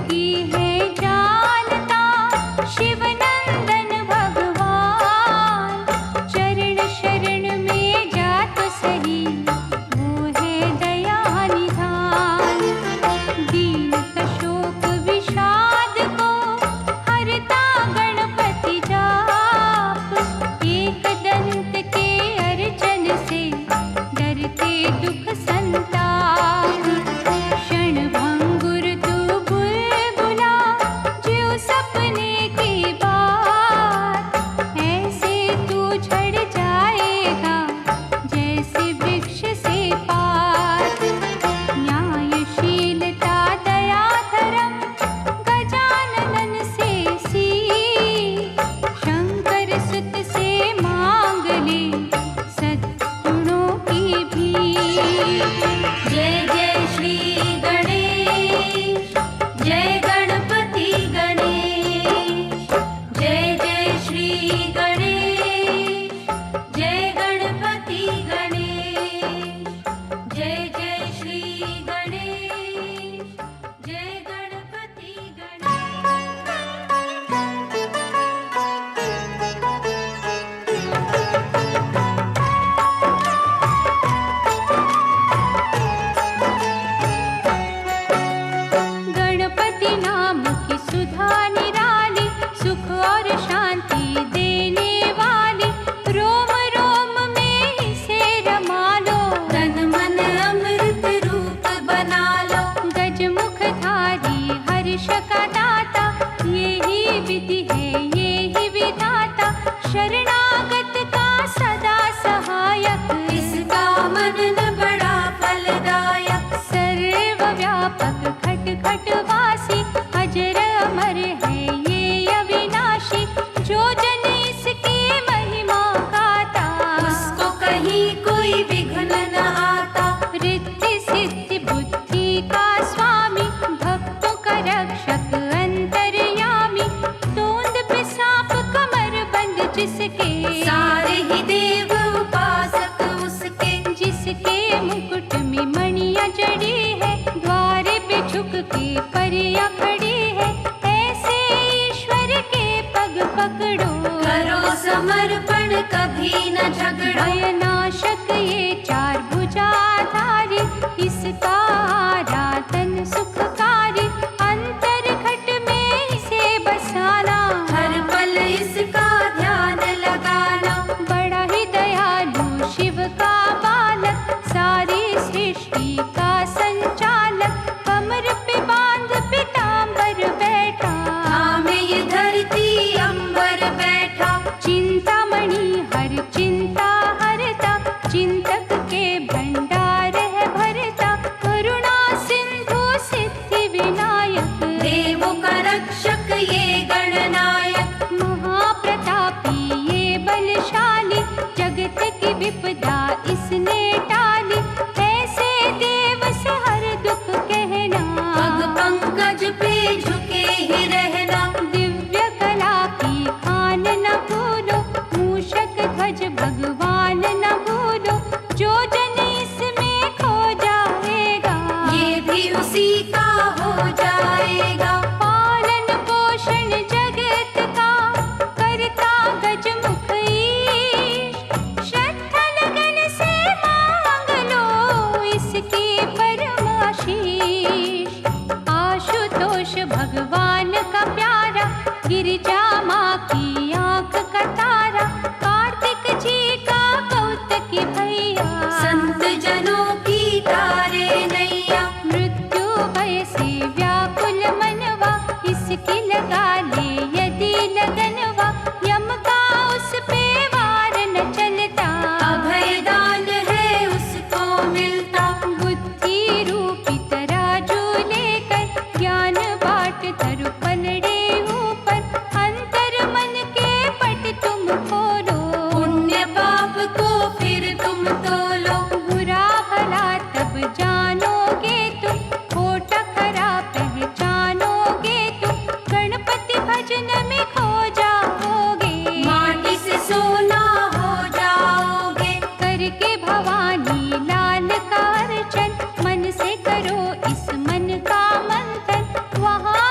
की है जानता शिवनंदन भगवान। चरण शरण में जात सही वो है दया निधान। दीन शोक विषाद को हरता गणपति जाप। एक दंत के अर्चन से डरते दुख संताप। क्षण भंगुर तू बुलबुला ज्यों सपने की बात। ऐसे तू झड़ जाएगा जैसे वृक्ष से पात। न्यायशीलता दया धर्म गजानन से सीख। शंकर सुत से मांग ले सद्गुणों की भीख। जय जय श्री गणेश, जय गणपति गणेश। जय जय श्री गणेश, जय गणपति गणेश। जय जय श्री गणेश, जय गणपति गणपति नाम की सुधा निराली। सुख और शांति देने वाली। रोम रोम में इसे रमा लो। तन मन अमृत रूप बना लो। गजमुख धारी हर्ष का दाता। यही विधि है यही विधाता। शरणागत का सदा सहायक। इसका मनन बड़ा फलदायक। सर्वव्यापक खट खट वासी। अजर अमर है ये अविनाशी। जो जन इसकी महिमा गाता उसको कहीं कोई विघ्न न आता। रिद्धि सिद्धि बुद्धि का स्वामी। भक्तों का रक्षक अंतर्यामी। तोंद पे सांप कमर बंद जिसके। सारे ही देव उपासक उसके। जिसके मुकुट में मणियां जड़ी है। द्वारे पे झुक के परियां खड़ी है। ऐसे ईश्वर के पग पकड़ो। करो समर्पण कभी न झगड़ो। भयनाशक ये चार भुजाधारी। इसका आराधन सुखकारी। अंतर घट में इसे बसाना। हर पल इसका ध्यान लगाना। बड़ा ही दयालु शिव का बालक। सारी सृष्टि का संचालक। कमर पे बांध पीतांबर बैठा। थामे ये धरती अंबर बैठा। चिंतामणि हर चिंता हरता। चिंतक के भंडार है भरता। करुणा सिंधु सिद्धि विनायक। देवों का रक्षक ये गणनायक। महाप्रतापी ये बलशाली। जगत की विपदा इसने टाली। ऐसे देव से हर दुख कहना। पग पंकज पे झुके ही रहना। दिव्य कला की खान न भूलो। मूषक ध्वज भगवान न भूलो। जो जन इसमें खो जाएगा ये भी उसी का हो जाएगा। पालन पोषण जगत का करता गजमुख ईश। श्रद्धा लगन से मांग लो इसकी परम आशीष। आशुतोष भगवान का प्यारा। गिरिजा माँ की आंख का तारा। कार्तिक जी का कौतकी भैया। संत जनों की तारे नैया। मृत्यु भय से व्याकुल मनवा। इसकी लगा ले यदि लगनवा। यम का उस पे वार न चलता। अभय दान है उसको मिलता। बुद्धि रूपी तराजू लेकर। ज्ञान बाट धरु पलड़े ऊपर। अंतर मन के पट तुम खोलो। पुण्य पाप को फिर तुम तोलो। बुरा भला तब जानोगे तुम। खोटा खरा पहचानोगे तुम। गणपति भजन में खो जाओगे। माटी से सोना हो जाओगे। करके भवानी लाल का अर्चन। मन से करो इस मन का मंथन। वहाँ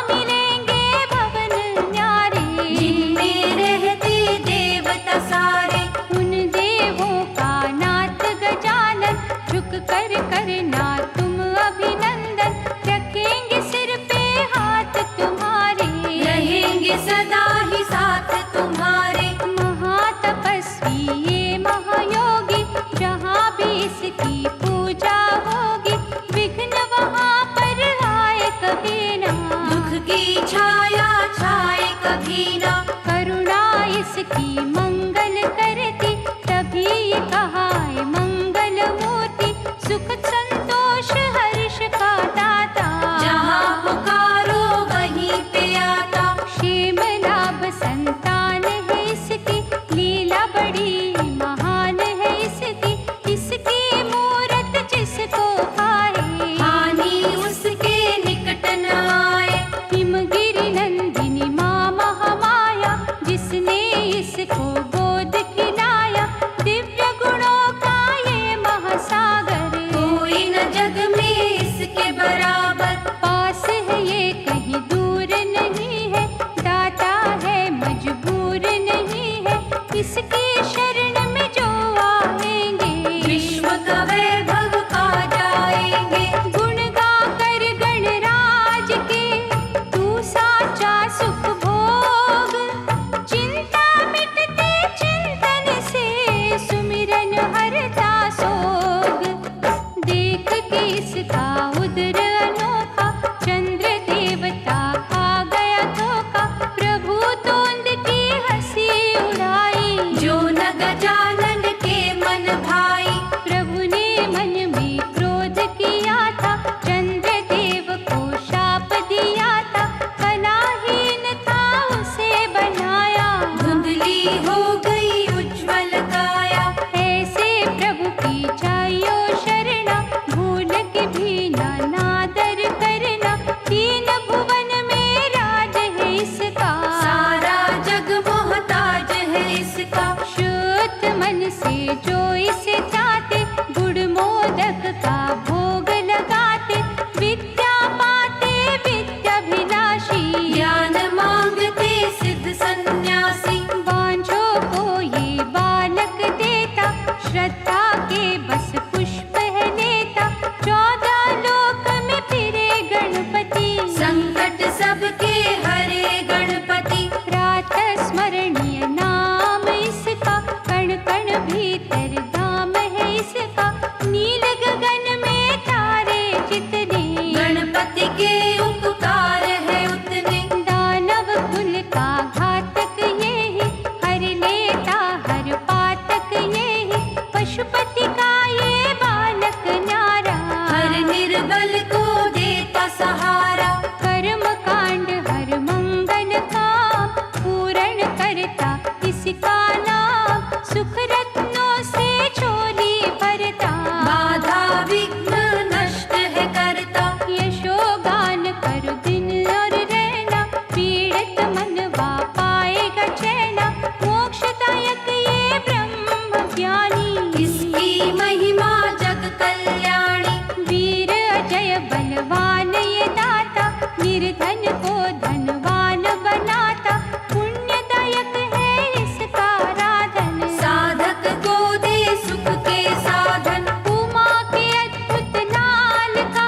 मन को धनवान बनाता, पुण्यदायक है इसका राधन। साधक को दे सुख के साधन, उमा के अद्भुत नाल का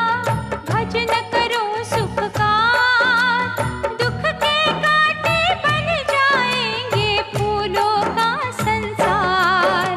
भजन करो सुख का। दुख के कांटे बन जाएंगे फूलों का संसार।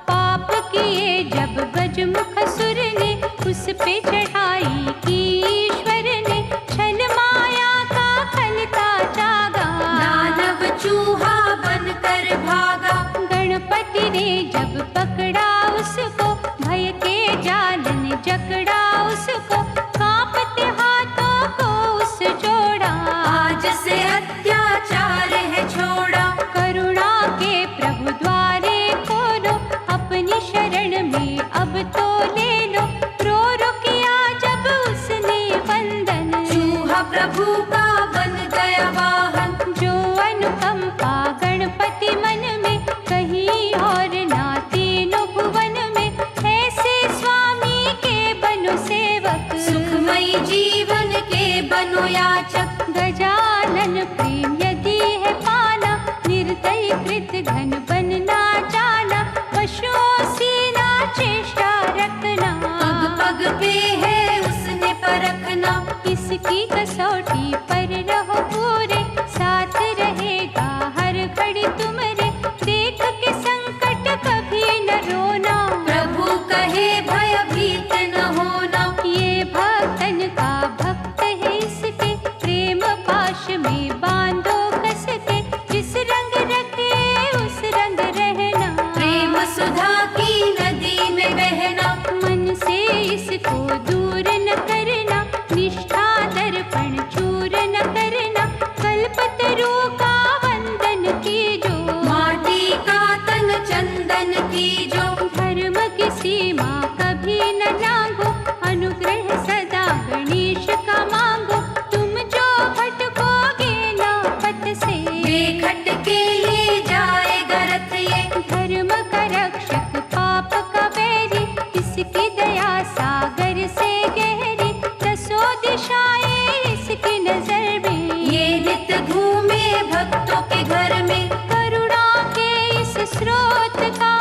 पाप किए जब गजमुख सुर ने, उस पे चढ़ाई की ईश्वर ने। छल माया का खलता जागा, दानव चूहा बनकर भागा। गणपति ने जब पकड़ा उसको, भय के जाल ने जकड़ा उसको। कांपते हाथों को उस जोड़ा, आज से अत्याचार है छोड़ा। करुणा के प्रभु द्वारे खोलो, अपनी शरण में अब तो ले लो। रो रो किया जब उसने वंदन, चूहा प्रभु का बन गया वाहन। जो अनुकंपा गणपति मन में, कहीं और ना तीनों भुवन में। ऐसे स्वामी के बनो सेवक, सुखमयी जीवन के बनो याचक। गजानन प्रेम यदि है पाना, निर्दयी कृत घन बनना जाना। पशुओं सी ना चेष्टा रखना, पग पग पे है उसने परखना। इसकी कसौटी पर रहो पूरे, साथ रहेगा हर घड़ी तुम्हारे। देख के संकट कभी न रोना, प्रभु कहे भयभीत न होना। ये भक्तन का भक्त है इसके, प्रेम पाश में बांधो कस के। जिस रंग रखे उस रंग रहना, प्रेम सुधा की नदी में बहना। मन से इसको दूर न करना, निष्ठा दर्पण चूर न करना। कल्पतरू का वंदन कीजो, माटी का तन चंदन की जो। धर्म की सीमा कभी न लांघो, अनुग्रह सदा गणेश का मांगो। तुम जो भटकोगे ना पथ से, बेखट के ले जाएगा रथ ये। धर्म का रक्षक पाप का बैरी, इसकी दया सागर से गहरी। दसों दिशाएं इसकी नजर में, ये नित घूमे भक्तों के घर में। करुणा के इस स्रोत का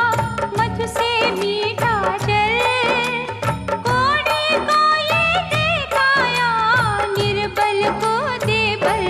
मधु से मीठा जल। कोने को ये देखाया, निर्बल को दे बल।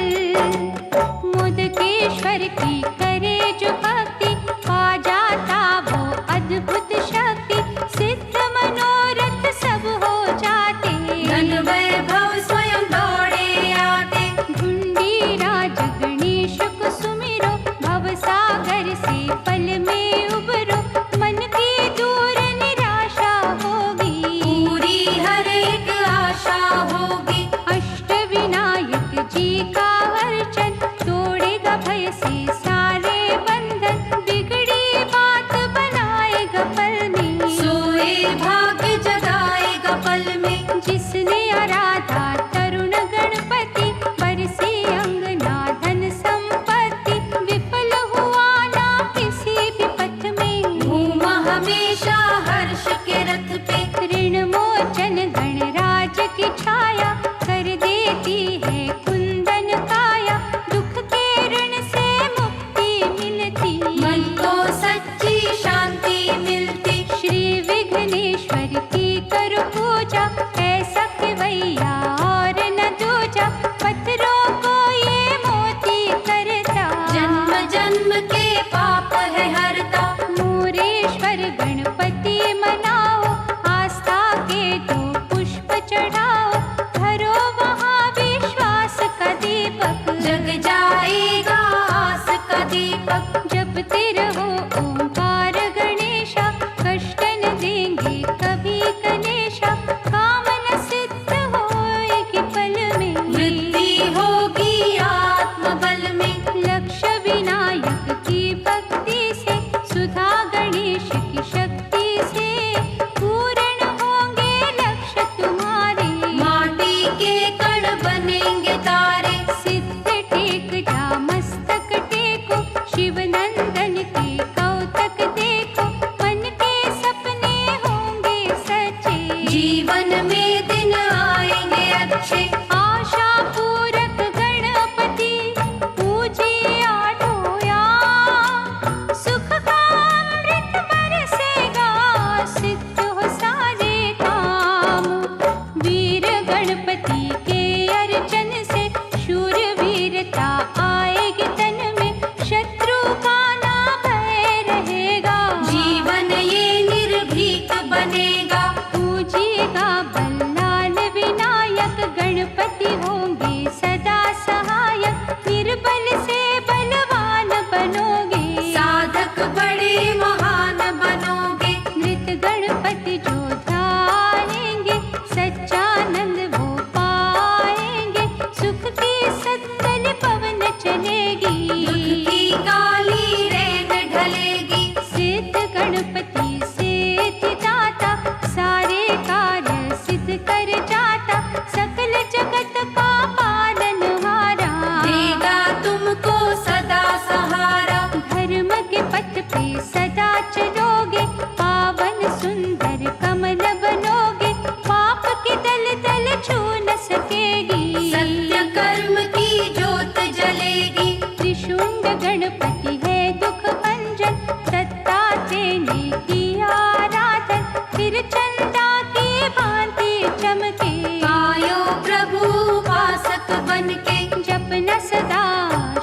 मोदकेश्वर की करे जो भक्ति, पा जाता वो अद्भुत शक्ति। सिद्ध मनोरथ सब हो जाते, धन वैभव स्वयं दौड़े आते। ढूंढी राज गणेश को सुमिरो, भव सागर से पल में उबरो। मन की दूर निराशा होगी, पूरी हर एक आशा होगी। अष्ट विनायक जी का अर्चन, तोड़ेगा भय से सारे बंधन। बिगड़ी बात बनाएगा पल में, सोए भाग्य जगाएगा पल में। जिसने आराधा तरुण गणपति, बरसी अंगना धन संपत्ति। विफल हुआ ना किसी भी पथ में, घूमा हमेशा हर्ष के रथ पे। ऋण मोचन गणराज की छाया, कर देती है कुंदन काया। दुख के ऋण से मुक्ति मिलती, मन को सच्ची शांति मिलती। श्री विघ्नेश्वर की करो पूजा, ऐसा खिवैया और न दूजा। पत्थरों को ये मोती करता, जन्म जन्म के पाप है हरता। मोरेश्वर गणपति मनाओ, आस्था के दो पुष्प चढ़ाओ। धरो वहाँ विश्वास का दीपक, जग जाएगा आस का दीपक। जपते रहो ओंकार गणेशा, कष्ट न देंगे कभी गणेशा। कामना सिद्ध होएगी पल में, वृद्धि होगी आत्मबल में। लक्ष्य विनायक की भक्ति से, सुधा गणेश की शक्ति से। पूर्ण होंगे लक्ष्य तुम्हारे, माटी के कण बनेंगे तारे। सिद्ध टेक जा मस्तक टेको, शिव नंदन गणपति है दुख भंजन, दत्तात्रेय ने किया आराधन, फिर चंदा की भांति चमके। आयो प्रभु उपासक बनके, जपना सदा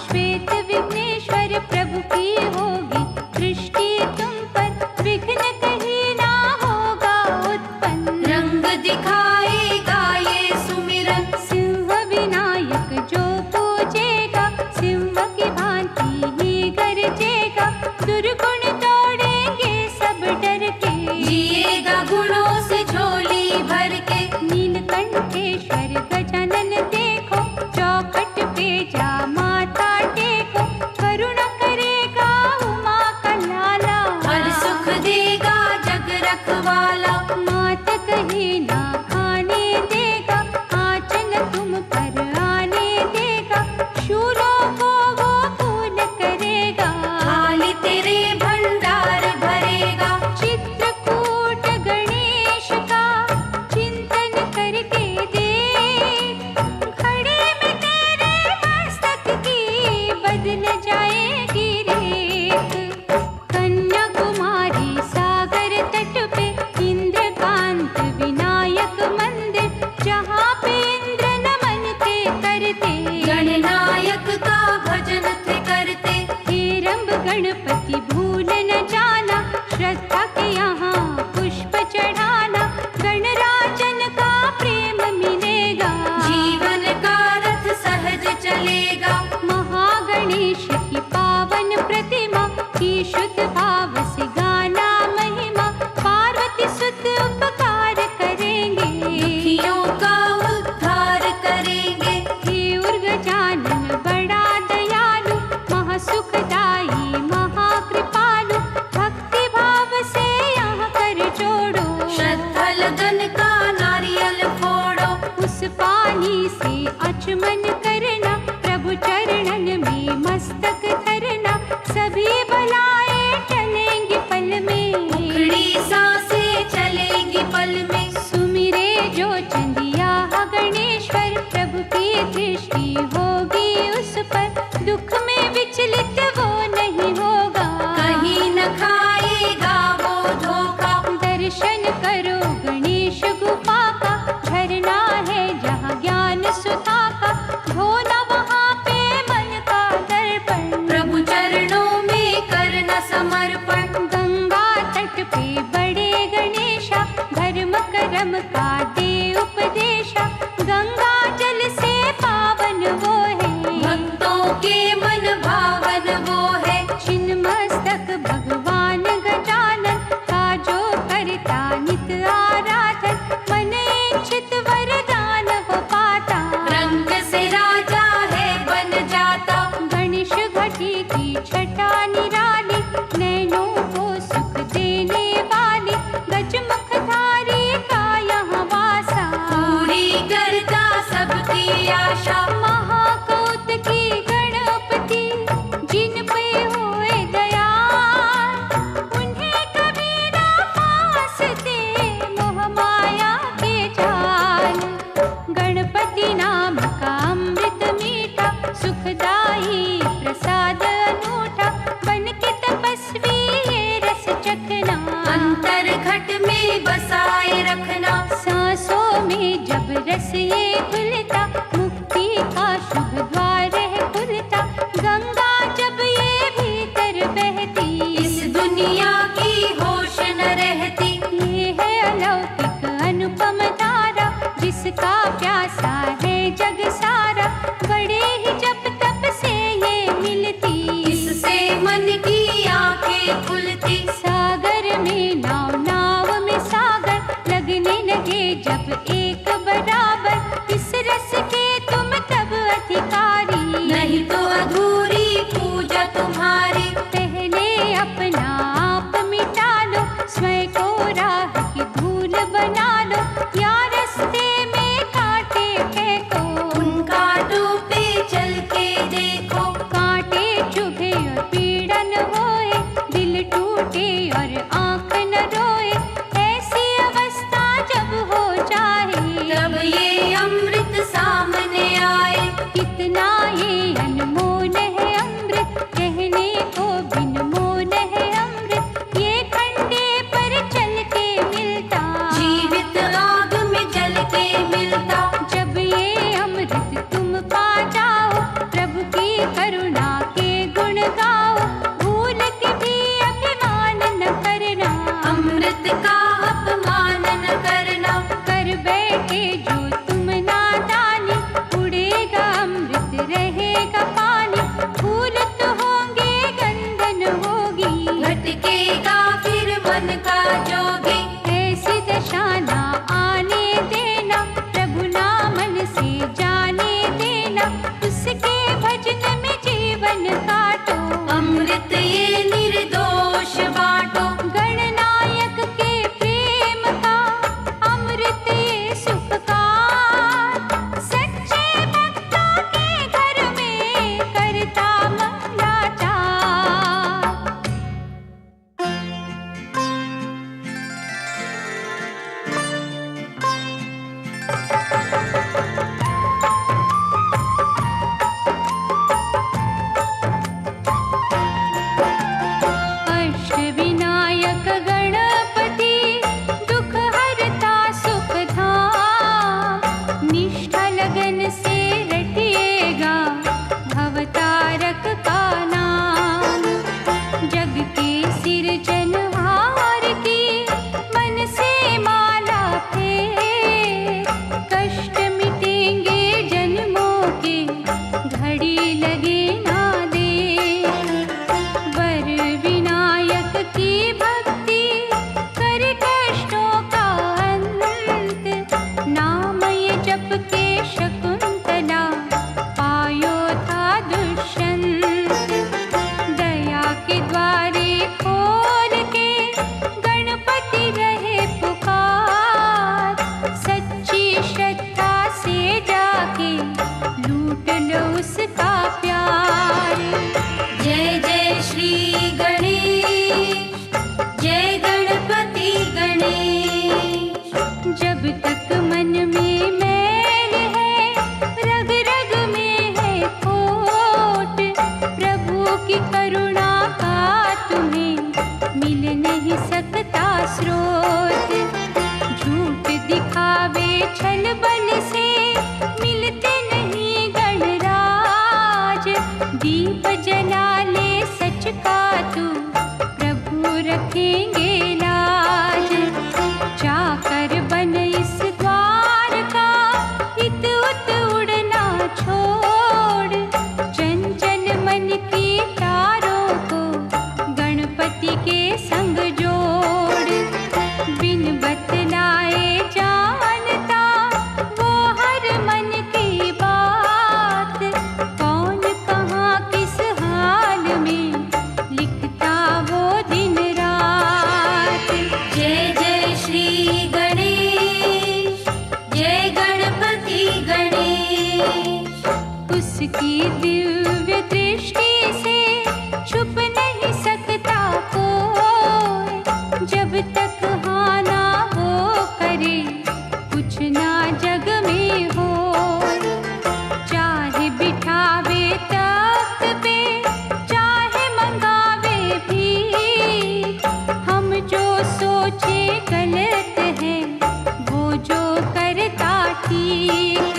श्वेत विघ्नेश्वर, प्रभु की होगी दृष्टि तुम पर, विघ्न कहीं ना होगा उत्पन्न। रंग दिखाएगा ये सुमिरन, सिंह विनायक जो पूजेगा, सिंह की भांति ही गरजेगा, दुर्गुण दौड़ेंगे सब डर के। जिएगा गुणों से झोली भर के, नीलकंठेश्वर गजानन देखो, चौखट पे जा माथा टेको, करुणा करेगा उमा का लाला। हर सुख देगा जग रखवाला, मात कहीं ना खाने देगा, आंचल तुम पर आने देगा, शूलों को वो फूल करेगा। थाली तेरे भंडार भरेगा, चित्रकूट गणेश का चिंतन करके देख, घड़े में तेरे मस्तक की बदल जाएगी रेख। कन्याकुमारी सागर तट पे इंद्रकांत विनायक मंदिर, जहाँ पे इंद्र नमन थे करते, गणनायक का भजन थे करते। हेरंब गणपति भूल न जाना, श्रद्धा के यहाँ पुष्प चढ़ाना, गणराजन का प्रेम मिलेगा, जीवन का रथ सहज चलेगा। महागणेश की पावन प्रतिमा की शुद्ध भाव से गाना महिमा, पार्वती सुत उपकार करेंगे, दुखियों का उद्धार करेंगे। हे उर्गजानन बड़ा दयालु, महासुखदाई महाकृपालु, भक्ति भाव से यहाँ कर जोड़ो, श्रद्धा लगन का नारियल फोड़ो। उस पानी से अचमन करना, प्रभु चरणन में मस्तक धरना, सभी बलाएं टलेंगी पल में, उखड़ी सांसें चलेंगी पल में। सुमिरे जो चंदिया गणेश्वर, प्रभु की दृष्टि होगी उस पर, दुख में विचलित वो नहीं होगा, कहीं न खाएगा वो धोखा। दर्शन करो गणेश गुफा का, झरना है जहाँ ज्ञान सुधा का, धोना वहाँ पे मन का दर्पण, प्रभु चरणों में करना समर्पण। गंगा तट पे बड़े गणेशा, धर्म कर्म का दे उपदेशा, गंगा जल से पावन वो है, भक्तों के मन भावन वो है। छिन्न मस्तक भगवान गजानन का जो करता नित आराधन, मन इच्छित वरदान वो पाता, रंग से राजा है बन जाता। गणेश घटी की छटा निराली, नैनों को सुख देने वाली, गजमुखधारी का यहाँ वासा, पूरी करता सबकी आशा। महाकौतुकी गणपति जिन पे होए दयाल, उन्हें कभी ना फांसते मोह माया के जाल। गणपति नाम का अमृत मीठा, सुखदाई प्रसाद अनूठा, बन के तपस्वी ये रस चखना, अंतर घट में बसाए रखना। सांसों में जब रस ये घुलता, मुक्ति का शुभ द्वार है खुलता, गंगा जब ये भीतर बहती, इस दुनिया की होश न रहती। ये है अलौकिक अनुपम धारा, जिसका प्यासा है जग सारा, बड़े ही जप तप से ये मिलती, इससे मन की आंखें खुलती। सागर में नाव नाव में सागर, लगने लगे जब एक बराबर, इस रस के तुम तब अधिकारी, नहीं तो अधूरी पूजा तुम्हारी। पहले अपना आप मिटा लो, स्वयं को राह की धूल बना लो, या रास्ते में कांटे फेंको, उन कांटों पे चल के देखो। कांटे चुभे और पीड़ा न होए, दिल टूटे और आंख न रोए, ऐसी अवस्था जब हो जाए, तब ये अमृत सामने आए। कितना ये अनमोल है अमृत, दीप जला ले सच का तू, प्रभु रखेंगे लाज। जाकर बन इस द्वार का, इत उत उड़ना छोड़। चंचल मन की तारों को गणपति के संग जोड़। बिन बतलाए जानता वो हर मन की बात। कौन कहाँ किस हाल में लिखता वो दिन रात। जय जय श्री गणेश, जय गणपति गणेश। उसकी दिव्य दृष्टि से छुप नहीं सकता कोई। जब तक हाँ ना वो करे, कुछ ना जग में हो। चाहे बिठावे तख्त पे, चाहे मंगावे भी। हम जो सोचे गलत है, वो जो करता ठीक।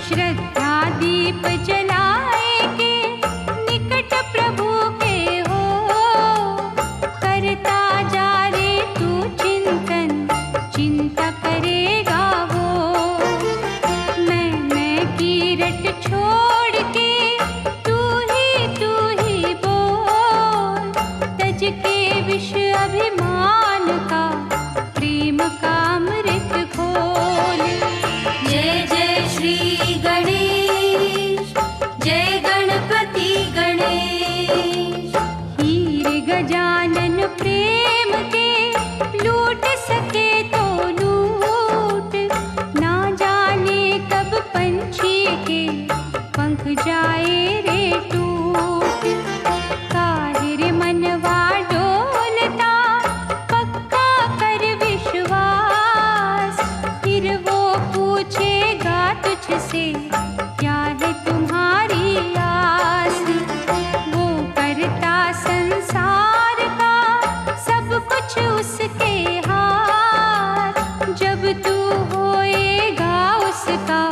श्रद्धा दीप जलाए के निकट प्रभु के हो। करता जा रे तू चिंतन, चिंता करेगा वो। मैं की रट छोड़ के तू ही बोल। तज के विष अभिमान का, प्रेम का अमृत खोल। जय जय श्री गणेश, जय गणपति गणेश। हीर गजानन प्रेम के लूट सके तो लूट। ना जाने कब पंछी के पंख जाए रे टूट। काहिर मनवा डोलता, पक्का कर विश्वास। फिर वो पूछेगा तुझसे, क्या है तुम्हारी आस। वो करता संसार का सब कुछ उसके हाथ। जब तू होएगा उसका,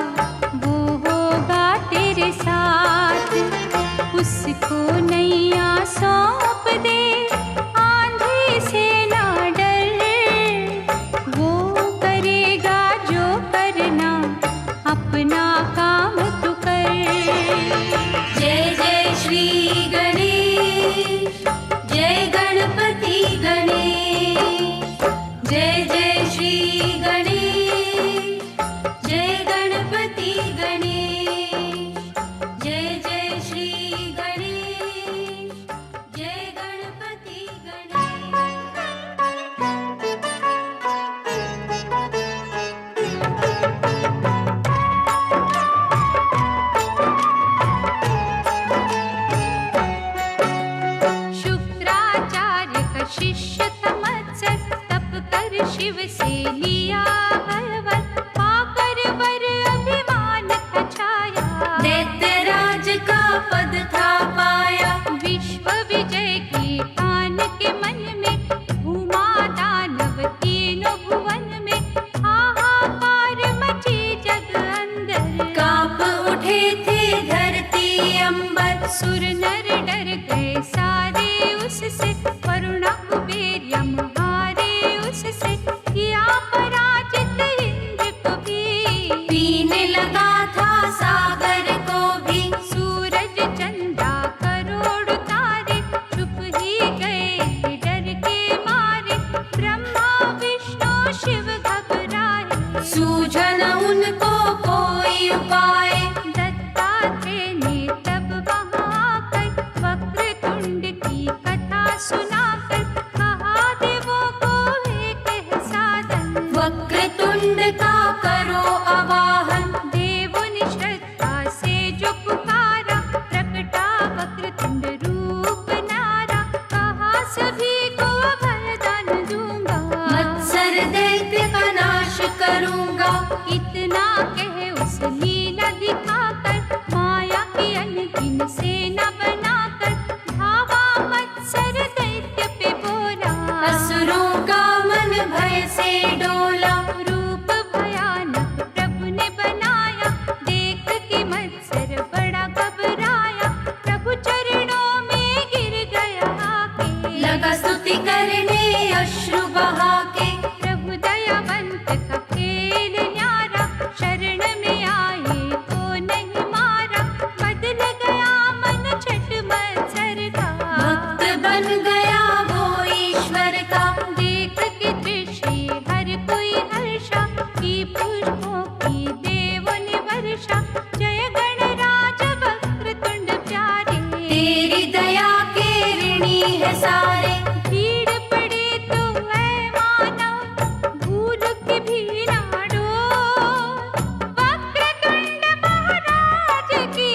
वो होगा तेरे साथ। उसको नैया सौंप दे, आंधी से ना डर। वो करेगा जो करना, अपना काम तू कर। जय जय श्री गणेश, जय गणपति गणेश। जय जय श्री गणेश, जय गणपति गणेश। जय जय श्री गणेश, जय गणपति शुक्राचार्य का शिष्य था मत्सर, तप कर शिव से लिया हर। पाकर वर अभिमान था छाया, दैत्यराज का पद था पाया। विश्व विजय की ठान के मन में, घूमा दानव तीनों भुवन में। हाहाकार मची जग अंदर, कांप उठे थे धरती अंबर। सुर नर डर गए सारे उससे, वरुण कुबेर यम हारे उससे। किया पराजित इंद्र को भी, पीने लगा था सागर को भी। सूरज चंदा करोड़ तारे, चुप ही गए डर के मारे। ब्रह्मा विष्णु शिव घबराए, सूझा न उनको कोई उपाय। दत्तात्रेय ने तब वहाँ आकर वक्रतुंड की कथा सुनाकर कहा, देवों तेरी दया के ऋणी है सारे। भीड़ पड़े तो ऐ मानव भूल के भी ना डोल। वक्रतुंड महाराज की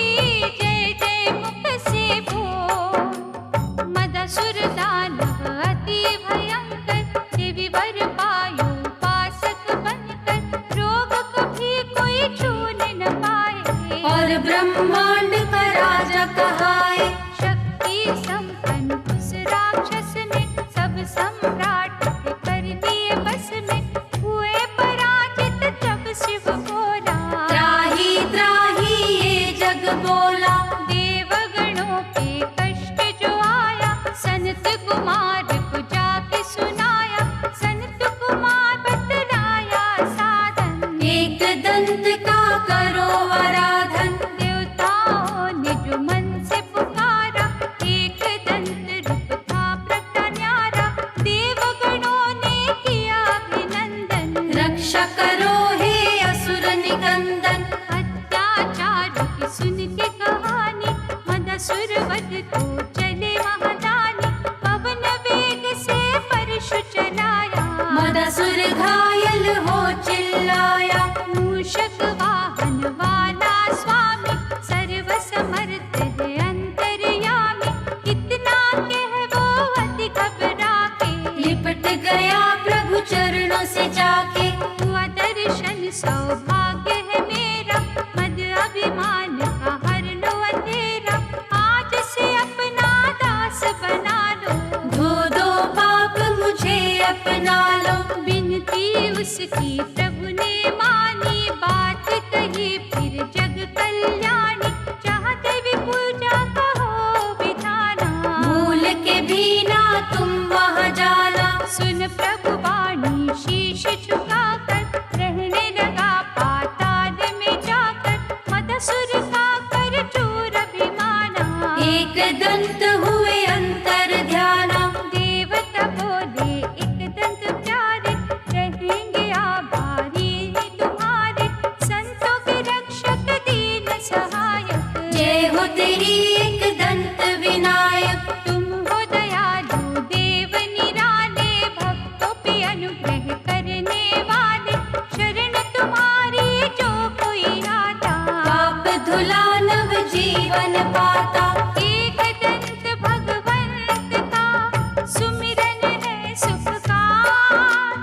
जय जय मुख से बोल। मदासुर दानव अति भयंकर देवी वर पायो उपासक बनकर। रोग कभी कोई छूने न पाए और ब्रह्मांड का राजा कहाए। शक्ति संपन्न उस राक्षस ने सब सम्राट के कर दिए बस में। हुए पराजित जब शिव बोला त्राही त्राही ये जग बोला। देवगणों पे कष्ट जो आया संत कुमार को जाके सुनाया। संत कुमार बतलाया साधन एक दंत का करो आराधन। देवताओं ने जो मन से पुकारा एक दंत रूप था प्रकटा न्यारा। देवगणों ने किया अभिनंदन रक्षा करो हे असुर निकंदन। अत्याचार की सुन के कहानी मदासुर वध को चले महादानी। पवन वेग से परशु चलाया मदासुर घायल हो चिल्लाया। मूषक वाहन वाला स्वामी सर्व समर्थ है अंतर्यामी। कितना कह वो अति घबरा के लिपट गया प्रभु चरणों से जाके। हुआ दर्शन सौभाग्य है मेरा मद अभिमान का हर लो अंधेरा। आज से अपना दास बना लो धो दो पाप मुझे अपना लो। विनती उसकी प्रभु ने मानी बात कही फिर जग कल्याणी। चाहते भी पूजा का हो विधाना भूल के भी ना तुम वहाँ जाना। सुन प्रभु वाणी शीश झुकाकर रहने लगा पाताल में जाकर। मदासुर का कर चूर अभिमाना एक दंत हुए अंतर ध्याना। देवता बोले एक दंत प्यारे रहेंगे आभारी तुम्हारे। संतों के रक्षक दीन सहायक जय हो तेरी एक दंत विनायक। तुम हो दयालु देव निराले भक्तों पे अनुग्रह करने वाले। शरण तुम्हारी जो कोई आता पाप धुला नव जीवन पाता। एक दंत भगवंत का सुमिरन है सुखकार।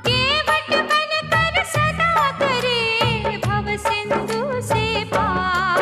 केवट बन कर सदा करे भव सिंधु से पार।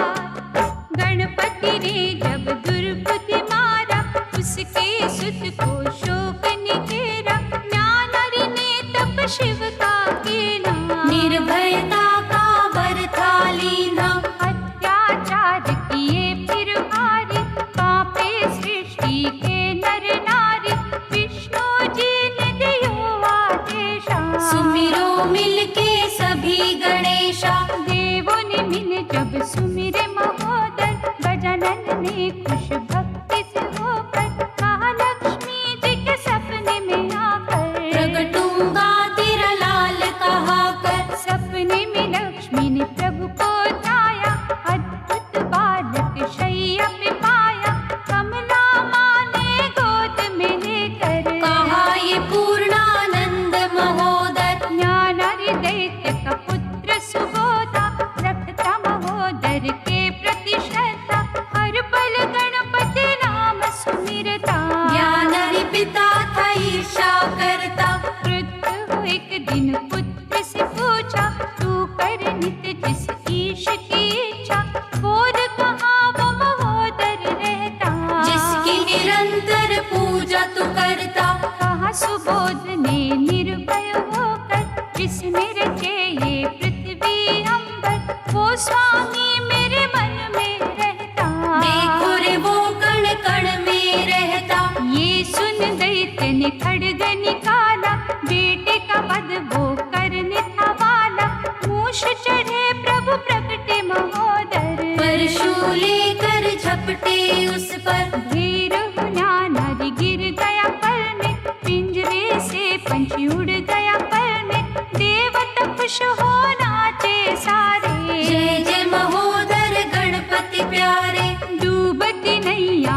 गणपति ने जब दुर्बुद्धि मारा उसके सुत को शोक निकेरा। ज्ञानरि ने तप शिव का कीना निर्भयता का वर था लीना। अत्याचार किए फिर भारी कांपे सृष्टि के नर नारी। विष्णु जी ने दियो आदेशा सुमिरो मिलके सभी गणेशा। देवों ने मिल जब सुमिरे महोदय। गजानन ने खुश भक्ति से होकर कहा लक्ष्मी जी के सपने में आकर। प्रगटूंगा तेरा लाल कहा कर। सपने में लक्ष्मी ने प्रभु को ध्याया। अद्भुत बालक शैया पे पाया। कमला माँ ने गोद में लेकर कहा ये पूर्णानंद महोदय। ज्ञानारि दैत्य का पुत्र सुबोधा। रखता महोदर के प्रति श्रद्धा। हर पल गणपति नाम सुमिरता। ज्ञानरि पिता था ईर्षा करता। क्रुद्ध हो एक दिन पुत्र से पूछा तू कर नित जिस ईश की इच्छा। बोल कहाँ वो महोदर रहता जिसकी निरंतर पूजा तू करता। कहा सुबोध ने निर्भय होकर जिसने रचे ये पृथ्वी अंबर। वो स्वामी मेरे मन में रहता। देखो रे वो कण कण में रहता। ये सुन दैत्य ने खड्ग निकाला। बेटे का वध वो करने था वाला। मूष चढ़े प्रभु प्रगटे महोदर। परशु लेकर झपटे उस पर। ढेर ज्ञानरि गिर गया पर में। पिंजरे से पंछी उड़ गया पर में। देवता खुश हो नाचे सारे। जय जय महोदर गणपति प्यारे। डूबती नैया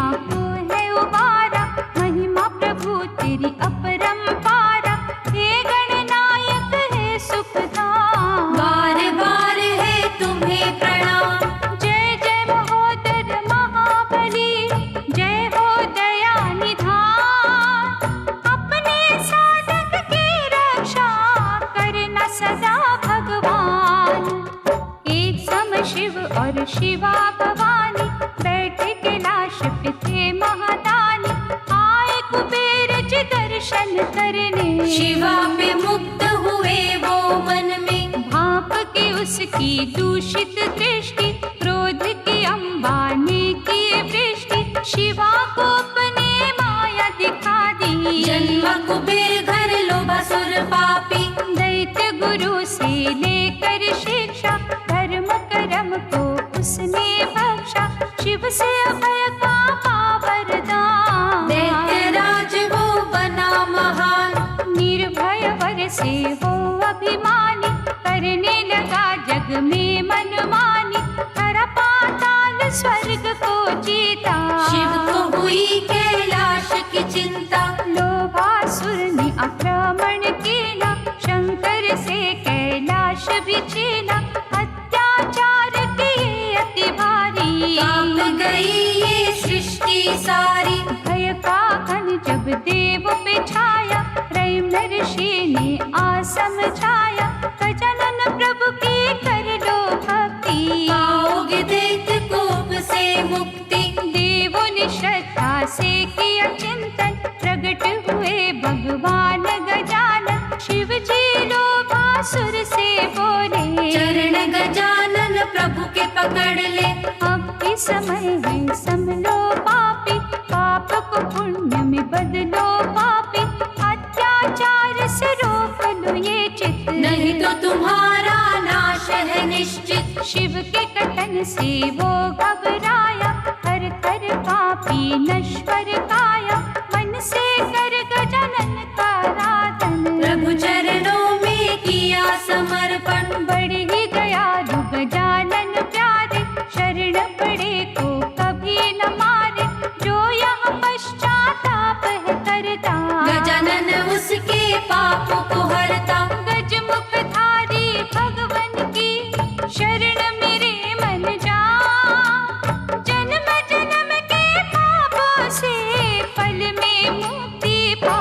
शिवा पे मुक्त हुए वो मन में, भाप के उसकी दूषित दृष्टि, क्रोध की अम्बा ने की वृष्टि, शिवा को अपने माया दिखा दी। जन्मा कुबेर घर लोभासुर पापी, दैत्य गुरु से लेकर शिक्षा, धर्म कर्म को उसने बख्शा, शिव से अभय का वरदान। दैत्य राज वो बना महान, निर्भय वर से वो अभिमानी, करने लगा जग में मनमानी, हरा पाताल स्वर्ग को जीता। शिव को हुई कैलाश की चिंता, लोभासुर ने आक्रमण किया, शंकर से कैलाश भी छीना, अत्याचार किए अति भारी। कांप गई ये सृष्टि सारी, भय का घन जब देव पे छाया, रैम ऋषि ने समझाया, गजानन प्रभु की कर लो भक्ति, पाओगे दैत्य कोप से मुक्ति। देवों ने श्रद्धा से किया चिंतन, प्रकट हुए भगवान गजानन, शिव जी लोभासुर से बोले, चरण गजानन प्रभु के पकड़ ले। अब भी समय है संभलो पापी, पाप को पुण्य में बदलो पापी, अत्याचार से रोक लो ये चित, नहीं तो तुम्हारा नाश है निश्चित। शिव के कथन से वो घबराया, कर कर कापी नश्वर काया, मन से कर गजानन का आराधन, प्रभु चरणों में किया समर्पण। बढ़ ही गया गजानन प्यारे, शरण पड़े को कभी न मारे, जो यहाँ पश्चाताप है करता, गजानन उसके पापों को हरता। गजमुखधारी भगवन की शरण मेरे मन जा, जन्म जन्म के पापों से फल में मुक्ति पा।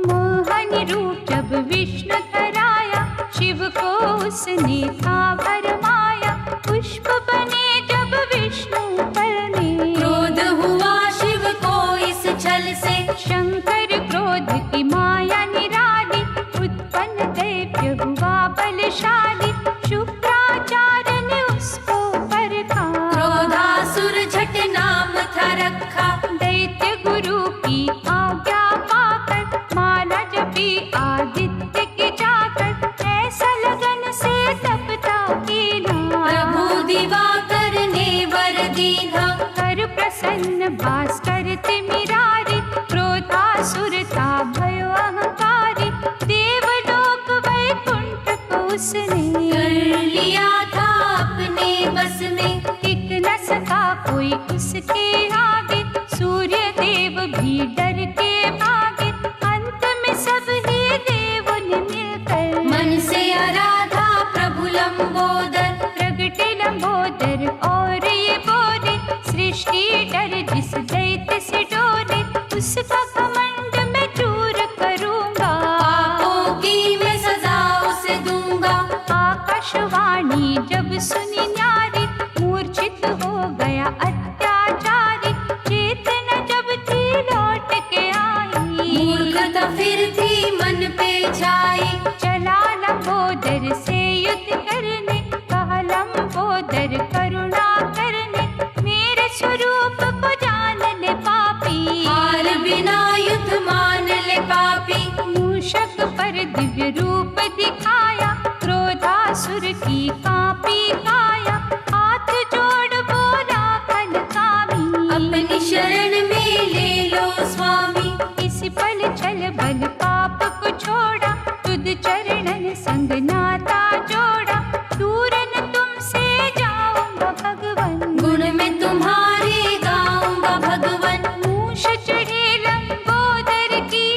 मोहन रूप जब विष्णु धराया, शिव को उसने था भरमाया, पुष्प बने जब विष्णु पर में, क्रोध हुआ शिव को इस छल से, शंकर क्रोध की माया निराली, उत्पन्न दैत्य हुआ बलशाली, शुक्राचार्य ने उसको परखा, क्रोधासुर झट नाम था रखा। दैत्य गुरु की आज्ञा पाकर, माला जपी आदित्य के जाकर, ऐसा लगन से तपता कीना, प्रभु दिवाकर ने वर दीना। कर प्रसन्न भास्कर तिमिरारी, क्रोधासुर था भयो अहंकारी, देवलोक वैकुंठ को उसने कर लिया था अपने बस में, टिक न सका कोई उसके आगे, सूर्य देव भी डर के भागे, अंत में सब ही देवों ने मिलकर, मन से आराधा प्रभु लंबोदर। प्रगटे लंबोदर और ये बोले, सृष्टि डर जिस दैत्य से डोले, उसका घमंड मैं चूर करूंगा, पापों की मैं सजा उसे दूंगा। आकाशवाणी जब सुनी न्यारी, मूर्छित हो गया अत्याचारी, चेतना जब थी लौट के आई, मूर्खता फिर थी मन पे छाई। चला लंबोदर से युद्ध करने, कहा लंबोदर करुणा करने, मेरे स्वरूप को जान ले पापी, हार बिना युद्ध मान ले पापी। मूषक पर दिव्य रूप दिखाया, क्रोधासुर की कांपी काया, हाथ जोड़ बोला खलकामी, अपनी शरण में ले लो स्वामी। इसी पल छल बल पाप को छोड़ा, तुद चरणन संग नाता जोड़ा, दूर न तुमसे जाऊंगा भगवन, गुण में तुम्हारे गाऊंगा भगवन। मूष चढ़े लंबोदर की,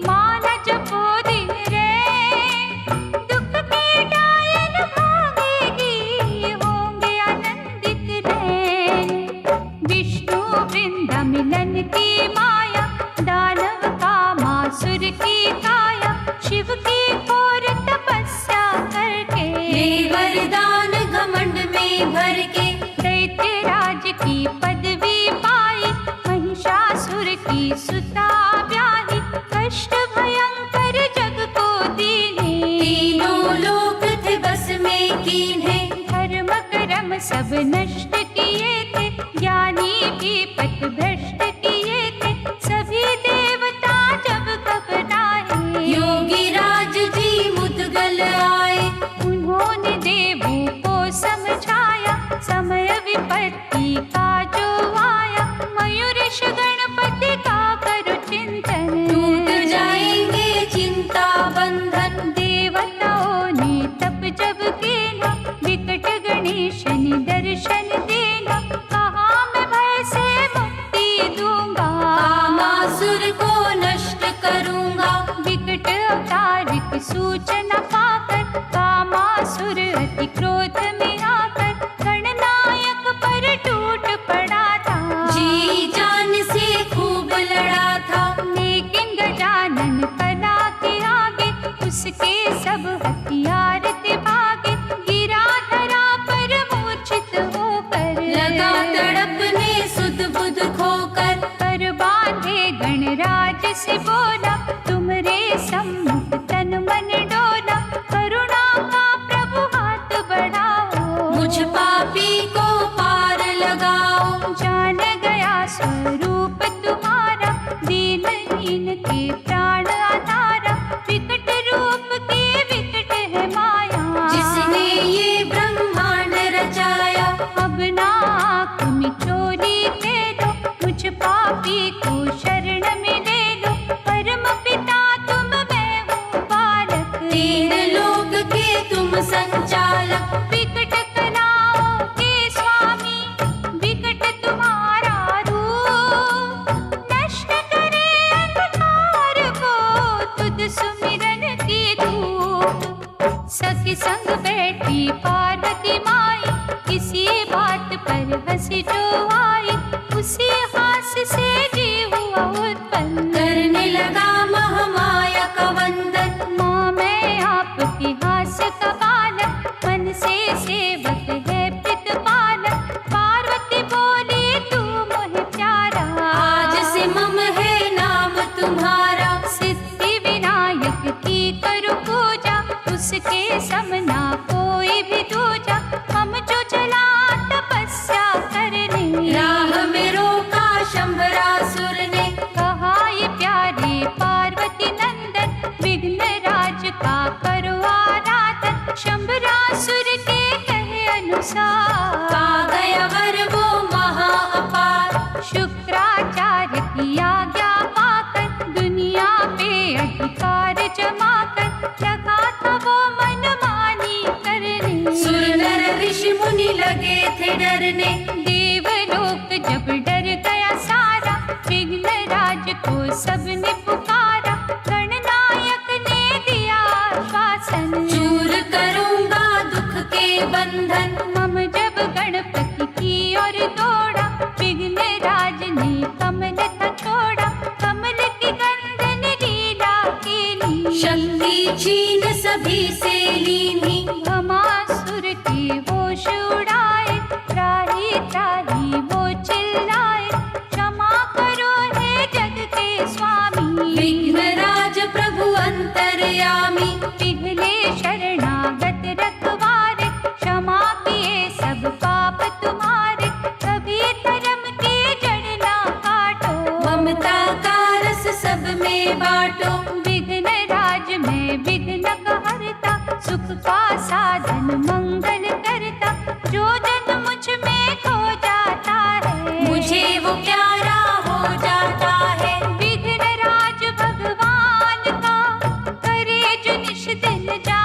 माना जपो दिन रे, दुख के डायन भागेगी, होंगे आनंदित रे, विष्णु वृंदा मिलन की माया, दानव का मासुर की काया, शिव की घोर तपस्या करके, ले वरदान घमंड में भर के, दैत्य राज की पदवी पाई, महिषासुर की सुता ब्याही, कष्ट भयंकर ही पथ भ्रष्ट किए थे सभी देवता जब घबराए। योगी राज जी मुदगल आए, उन्होंने देवों को समझाया समय विपत्ति का जो आया। मयूरेश गणपति का करो चिंतन, टूट जाएंगे चिंता बंधन। देवताओं ने तप जब किया विकट गणेश ने दर्शन देना। कहा मैं भय से मुक्ति दूंगा, कामासुर को नष्ट करूंगा। विकट अवतार की सूचना पाकर कामासुर अति क्रोध में आकर गणनायक पर टूट पड़ा था। जी जान से खूब लड़ा था, लेकिन गजानन कला के आगे उसके सब हथियार थे भागे। गिरा धरा पर मूर्छित होकर, लगा तड़पने सुध बुध खोकर। कर बांधे गणराज से बोला तुमरे सम्मुख तन मन डोला। करुणा का प्रभु हाथ बढ़ाओ, मुझ पापी को पार लगाओ। जान गया स्वरूप तुम्हारा दीनहीन के प्राण आधारा। विकट रूप की विकट है माया, जिसने ये ब्रह्मांड रचाया। अब ना आँख में चोरी दे दो, मुझ पापी को शरण में ले लो। परम पिता तुम मैं हूँ बालक, तीन लोक के तुम संचालक। विकट कलाओं के स्वामी विकट तुम्हारा रूप। नष्ट करे अंधकार को तुझ सुमिरन की धूप। सखी संग बैठी पार्वती माई, किसी बात पर हंसी जो आई। उसी हास से जीव हुआ उत्पन्न, करने लगा महामाया का वंदन। माँ मैं आपके हास का बालक, मन से सेवक है प्रतिपालक। पार्वती बोली तू मोहे प्यारा, आज से मम है नाम तुम्हारा। सिद्धि विनायक की करो पूजा, उसके समना कोई भी दूजा। हम जो चला तपस्या करने, राह में रोका शंभरासुर ने। कहा ये प्यारे पार्वती नंदन, विघ्न राज का करो आराधन। शंभरासुर के कहे अनुसार पा गया वर वो महा अपार। शुक्राचार्य की आज्ञा पाकर दुनिया पे अधिकार जमाकर लगा था वो मनमानी करने। सुर नर ऋषि मुनि लगे थे डरने। देवलोक जब डर गया सारा, विघ्न राज को सबने पुकारा। गणनायक ने दिया आश्वासन, चूर करूंगा दुख के बंधन। मम जब गणपति की ओर दौड़ा, विघ्न राज ने कमल था छोड़ा। कमल की गंधन लीला की शक्ति छीन सभी से लीनी। भमासुर के होश उड़ाए, त्राही त्राही वो चिल्लाए। क्षमा करो हे जग के स्वामी, विघ्नराज प्रभु अंतर्यामी। पिघले शरणागत रखवारे, क्षमा किए सब पाप तुम्हारे। कभी धर्म की जड़ ना काटो, ममता का रस सब में बांटो। विघ्न राज में विघ्न हरता, सुख का साधन मंगल करता। जो जन मुझ में खो जाता है, मुझे वो प्यारा हो जाता है। विघ्न राज भगवान का करे जो निश दिन जा।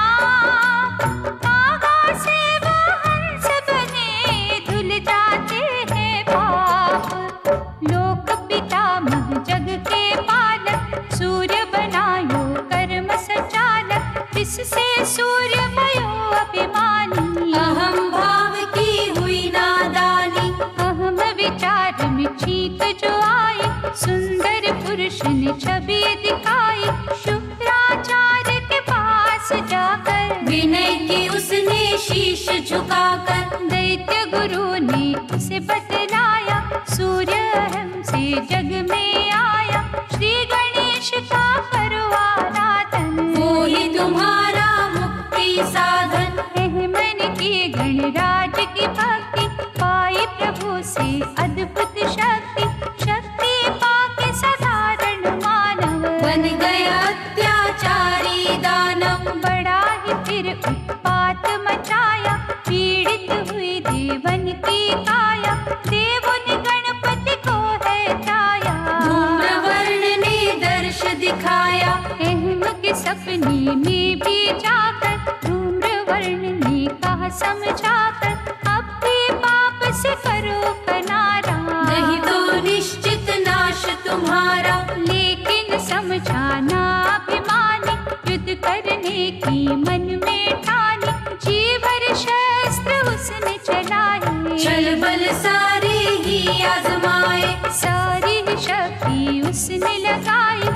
कागा से वो हंस बने धुल जाते हैं पाप। लोक पितामह जग के पालक, सूर्य बनायो कर्म सचालक। इससे सूर्य भयो अभिमानी, अहम भाव की हुई नादानी। अहम विचार में चीक जो आई, सुंदर पुरुष ने छवि दिखाई। शुक्राचार्य के पास जाकर विनय की उसने शीश झुकाकर। दैत्य गुरु ने उसे बतलाया, सूर्य हमसे जग में आया। श्री गणेश का करो आराधन, वो ही तुम्हारा मुक्ति साधन। मन की गणराज की भक्ति पाई प्रभु से अद्भुत शक्ति। काया, देवों ने गणपति को है ठाया। धूम्रवर्ण ने दर्श दिखाया, अहम के सपने में भी जाकर धूम्रवर्ण ने कहा समझाकर, अब भी पाप से करो किनारा, नहीं तो निश्चित नाश तुम्हारा। लेकिन समझाना अभिमानी, युद्ध करने की मन में ठानी, जी भर शस्त्र उसने चलाए, छल बल सारे ही आजमाए, सारी शक्ति उसने लगाई,